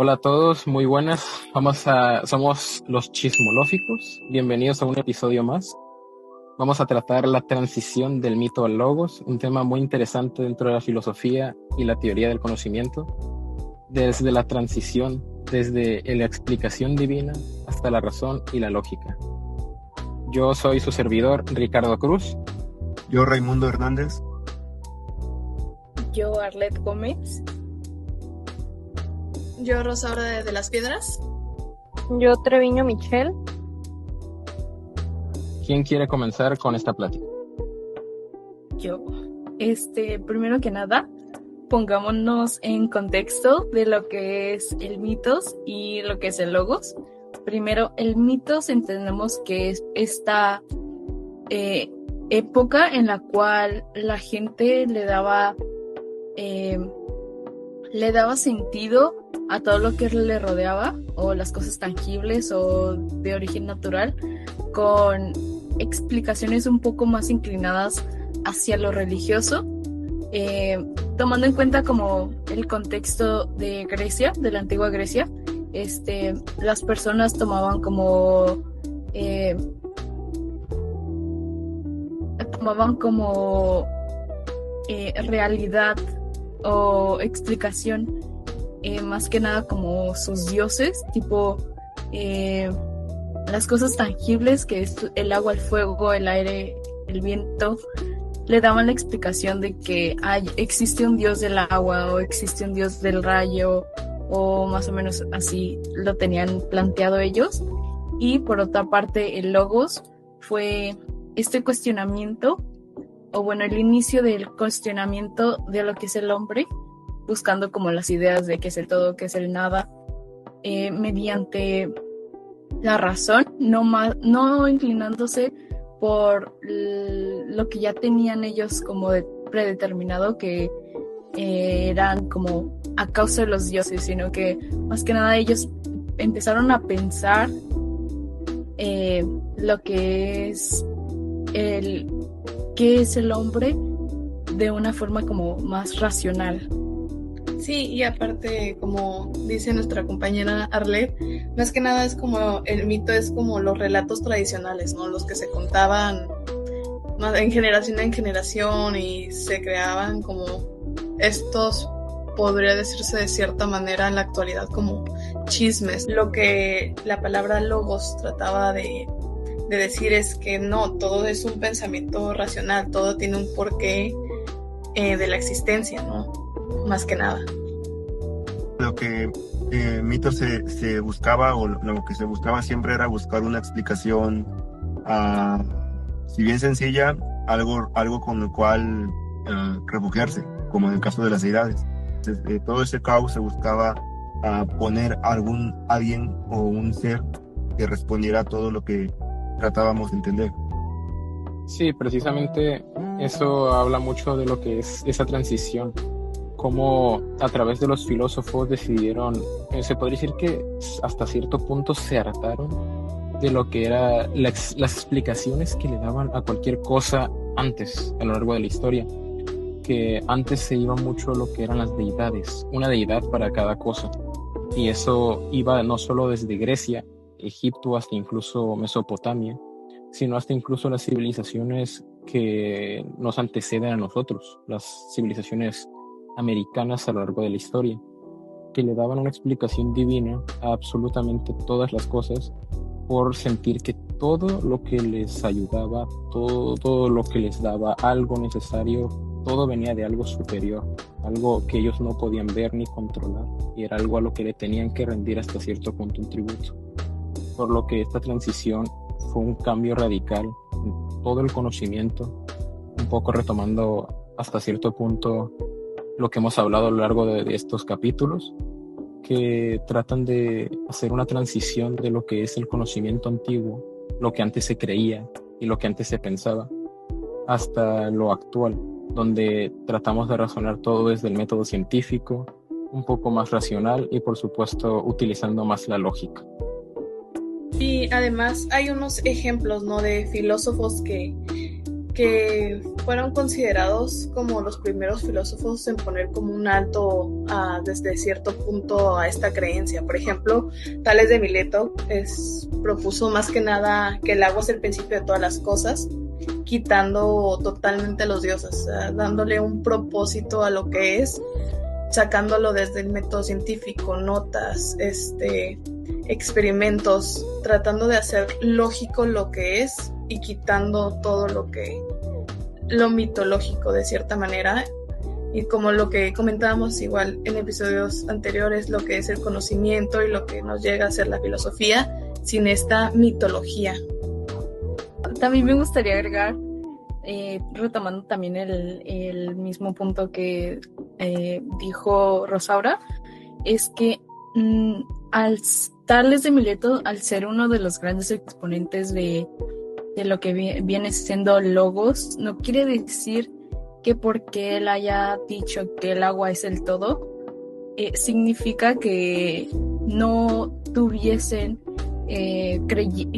Hola a todos, muy buenas. Somos los Chismolóficos. Bienvenidos a un episodio más. Vamos a tratar la transición del mito al logos, un tema muy interesante dentro de la filosofía y la teoría del conocimiento. Desde la transición, desde la explicación divina hasta la razón y la lógica. Yo soy su servidor, Ricardo Cruz. Yo, Raimundo Hernández. Yo, Arlet Gómez. Yo, Rosaura de las Piedras. Yo, Treviño Michelle. ¿Quién quiere comenzar con esta plática? Yo. Primero que nada, pongámonos en contexto de lo que es el mitos y lo que es el logos. Primero, el mitos entendemos que es esta época en la cual la gente le daba sentido a todo lo que le rodeaba, o las cosas tangibles o de origen natural, con explicaciones un poco más inclinadas hacia lo religioso, tomando en cuenta como el contexto de Grecia, de la antigua Grecia. Las personas tomaban como realidad o explicación, más que nada como sus dioses, tipo las cosas tangibles, que es el agua, el fuego, el aire, el viento. Le daban la explicación de que existe un dios del agua o existe un dios del rayo, o más o menos así lo tenían planteado ellos. Y por otra parte, el logos fue este cuestionamiento, o bueno, el inicio del cuestionamiento de lo que es el hombre, buscando como las ideas de qué es el todo, qué es el nada, mediante la razón, no inclinándose por lo que ya tenían ellos como predeterminado, que eran como a causa de los dioses, sino que más que nada ellos empezaron a pensar lo que es qué es el hombre de una forma como más racional. Sí, y aparte, como dice nuestra compañera Arlet, más que nada es como el mito, es como los relatos tradicionales, ¿no? Los que se contaban en generación y se creaban como estos, podría decirse de cierta manera en la actualidad, como chismes. Lo que la palabra logos trataba de decir es que no, todo es un pensamiento racional, todo tiene un porqué de la existencia, ¿no? Más que nada. Lo que mito se buscaba, o lo que se buscaba siempre, era buscar una explicación, si bien sencilla, algo con lo cual refugiarse, como en el caso de las deidades. Entonces, todo ese caos se buscaba poner alguien o un ser que respondiera a todo lo que tratábamos de entender. Sí, precisamente eso habla mucho de lo que es esa transición, cómo a través de los filósofos decidieron, se podría decir que hasta cierto punto se hartaron de lo que eran las explicaciones que le daban a cualquier cosa antes, a lo largo de la historia, que antes se iba mucho lo que eran las deidades, una deidad para cada cosa, y eso iba no solo desde Grecia, Egipto, hasta incluso Mesopotamia, sino hasta incluso las civilizaciones que nos anteceden a nosotros, las civilizaciones americanas a lo largo de la historia, que le daban una explicación divina a absolutamente todas las cosas, por sentir que todo lo que les ayudaba, todo lo que les daba algo necesario, todo venía de algo superior, algo que ellos no podían ver ni controlar, y era algo a lo que le tenían que rendir hasta cierto punto un tributo. Por lo que esta transición fue un cambio radical en todo el conocimiento, un poco retomando hasta cierto punto lo que hemos hablado a lo largo de estos capítulos, que tratan de hacer una transición de lo que es el conocimiento antiguo, lo que antes se creía y lo que antes se pensaba, hasta lo actual, donde tratamos de razonar todo desde el método científico, un poco más racional y por supuesto utilizando más la lógica. Y además hay unos ejemplos, ¿no?, de filósofos que que fueron considerados como los primeros filósofos en poner como un alto desde cierto punto a esta creencia. Por ejemplo, Tales de Mileto propuso más que nada que el agua es el principio de todas las cosas, quitando totalmente a los dioses, dándole un propósito a lo que es, sacándolo desde el método científico, notas, experimentos, tratando de hacer lógico lo que es y quitando todo lo mitológico de cierta manera. Y como lo que comentábamos igual en episodios anteriores, lo que es el conocimiento y lo que nos llega a ser la filosofía sin esta mitología. También me gustaría agregar, retomando también el mismo punto que dijo Rosaura, es que Tales de Mileto, al ser uno de los grandes exponentes de lo que viene siendo logos, no quiere decir que porque él haya dicho que el agua es el todo, significa que no tuviesen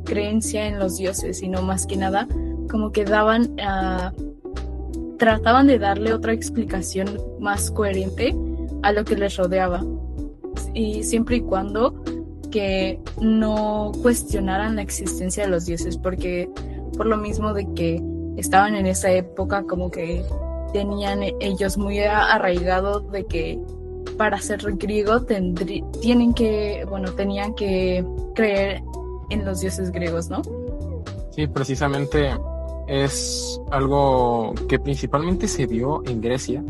creencia en los dioses, sino más que nada como que trataban de darle otra explicación más coherente a lo que les rodeaba, y siempre y cuando que no cuestionaran la existencia de los dioses, porque por lo mismo de que estaban en esa época, como que tenían ellos muy arraigado de que para ser griego tenían que creer en los dioses griegos, ¿no? Sí, precisamente es algo que principalmente se vio en Grecia,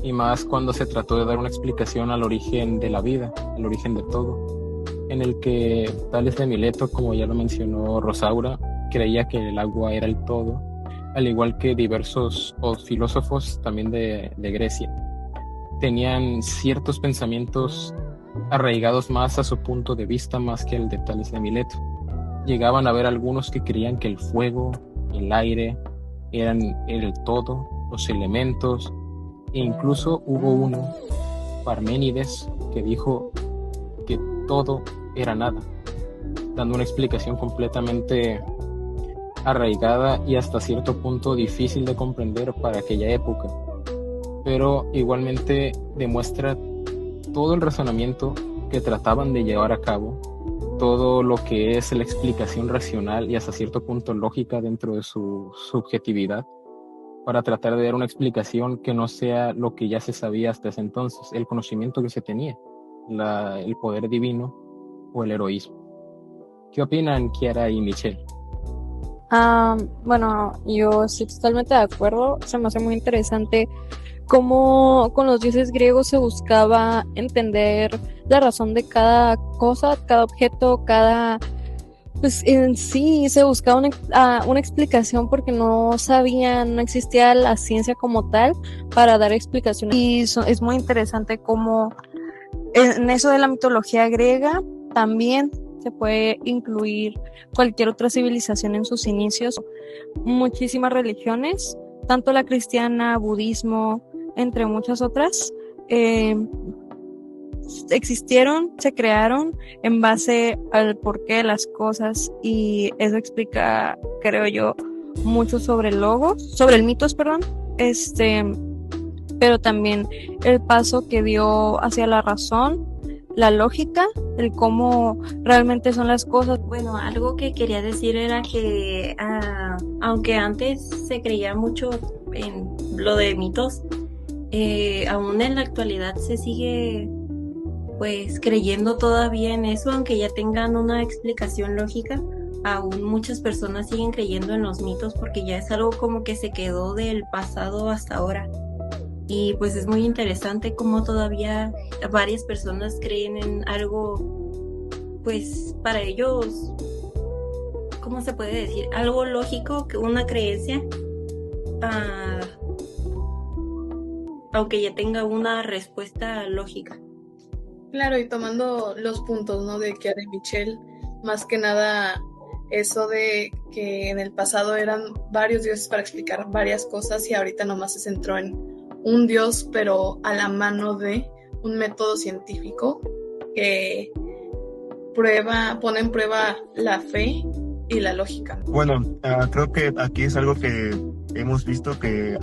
y más cuando se trató de dar una explicación al origen de la vida, el origen de todo, en el que Tales de Mileto, como ya lo mencionó Rosaura, creía que el agua era el todo, al igual que diversos filósofos también de Grecia. Tenían ciertos pensamientos arraigados más a su punto de vista más que el de Tales de Mileto. Llegaban a ver algunos que creían que el fuego, el aire, eran el todo, los elementos, e incluso hubo uno, Parménides, que dijo que todo era nada, dando una explicación completamente arraigada y hasta cierto punto difícil de comprender para aquella época, pero igualmente demuestra todo el razonamiento que trataban de llevar a cabo, todo lo que es la explicación racional y hasta cierto punto lógica dentro de su subjetividad, para tratar de dar una explicación que no sea lo que ya se sabía hasta ese entonces, el conocimiento que se tenía, el poder divino o el heroísmo. ¿Qué opinan Kiara y Michelle? Bueno, yo estoy totalmente de acuerdo. Se me hace muy interesante cómo con los dioses griegos se buscaba entender la razón de cada cosa, cada objeto, pues en sí se buscaba una explicación, porque no existía la ciencia como tal para dar explicaciones. Y es muy interesante cómo en eso de la mitología griega también se puede incluir cualquier otra civilización en sus inicios. Muchísimas religiones, tanto la cristiana, budismo, entre muchas otras, existieron, se crearon en base al porqué de las cosas, y eso explica, creo yo, mucho sobre el mitos, pero también el paso que dio hacia la razón, la lógica, el cómo realmente son las cosas. Bueno, algo que quería decir era que aunque antes se creía mucho en lo de mitos, aún en la actualidad se sigue pues creyendo todavía en eso, aunque ya tengan una explicación lógica. Aún muchas personas siguen creyendo en los mitos porque ya es algo como que se quedó del pasado hasta ahora. Y pues es muy interesante cómo todavía varias personas creen en algo, pues para ellos, ¿cómo se puede decir? Algo lógico, que una creencia, aunque ya tenga una respuesta lógica. Claro, y tomando los puntos, ¿no?, de Kiara y Michelle, más que nada eso de que en el pasado eran varios dioses para explicar varias cosas y ahorita nomás se centró en un dios, pero a la mano de un método científico que pone en prueba la fe y la lógica. Bueno, creo que aquí es algo que hemos visto que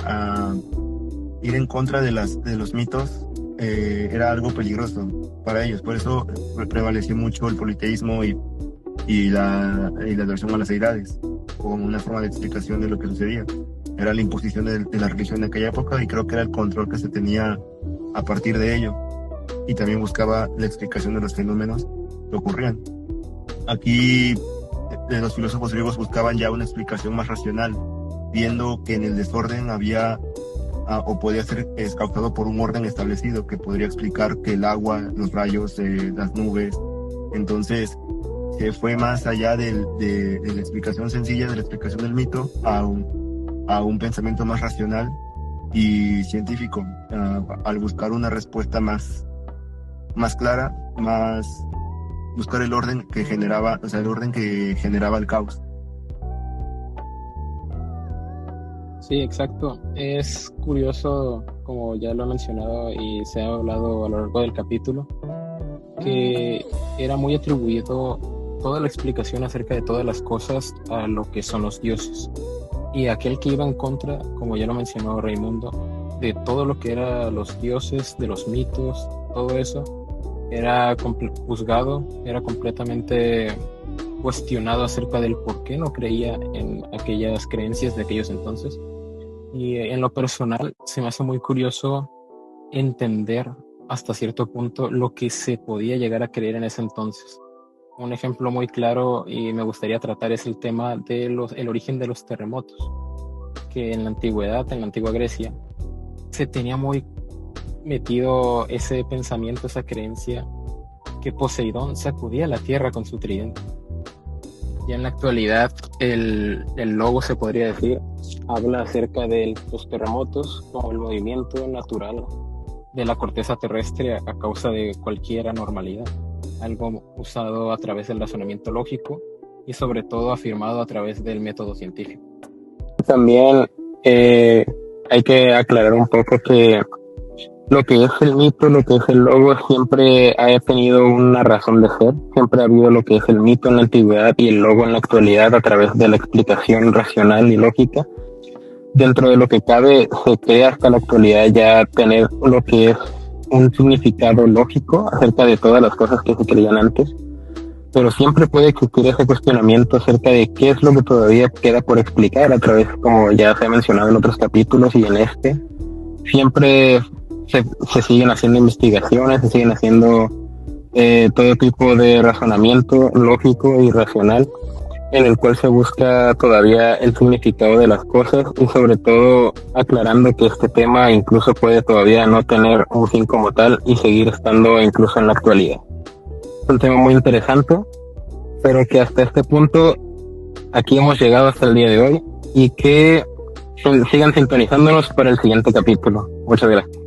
ir en contra de los mitos era algo peligroso para ellos. Por eso prevaleció mucho el politeísmo y la adoración a las deidades como una forma de explicación de lo que sucedía. Era la imposición de la religión en aquella época, y creo que era el control que se tenía a partir de ello. Y también buscaba la explicación de los fenómenos que ocurrían. Aquí los filósofos griegos buscaban ya una explicación más racional, viendo que en el desorden había o podía ser causado por un orden establecido que podría explicar que el agua, los rayos, las nubes. Entonces se fue más allá de la explicación sencilla, de la explicación del mito, a un pensamiento más racional y científico, al buscar una respuesta más clara, buscar el orden que generaba, el caos. Sí, exacto. Es curioso, como ya lo he mencionado y se ha hablado a lo largo del capítulo, que era muy atribuido toda la explicación acerca de todas las cosas a lo que son los dioses. Y aquel que iba en contra, como ya lo mencionó Raimundo, de todo lo que era los dioses, de los mitos, todo eso, era juzgado, era completamente cuestionado acerca del por qué no creía en aquellas creencias de aquellos entonces. Y en lo personal se me hace muy curioso entender hasta cierto punto lo que se podía llegar a creer en ese entonces. Un ejemplo muy claro y me gustaría tratar es el tema de el origen de los terremotos, que en la antigüedad, en la antigua Grecia, se tenía muy metido ese pensamiento, esa creencia, que Poseidón sacudía la tierra con su tridente. Ya en la actualidad, el logo, se podría decir, habla acerca de los terremotos como el movimiento natural de la corteza terrestre a causa de cualquier anormalidad, algo usado a través del razonamiento lógico y sobre todo afirmado a través del método científico. También hay que aclarar un poco que lo que es el mito, lo que es el logo, siempre ha tenido una razón de ser. Siempre ha habido lo que es el mito en la antigüedad y el logo en la actualidad a través de la explicación racional y lógica. Dentro de lo que cabe, se cree hasta la actualidad ya tener lo que es un significado lógico acerca de todas las cosas que se creían antes, pero siempre puede existir ese cuestionamiento acerca de qué es lo que todavía queda por explicar a través, como ya se ha mencionado en otros capítulos y en este. Siempre se siguen haciendo investigaciones, se siguen haciendo todo tipo de razonamiento lógico y racional, en el cual se busca todavía el significado de las cosas y sobre todo aclarando que este tema incluso puede todavía no tener un fin como tal y seguir estando incluso en la actualidad. Es un tema muy interesante, pero que hasta este punto aquí hemos llegado hasta el día de hoy y que sigan sintonizándonos para el siguiente capítulo. Muchas gracias.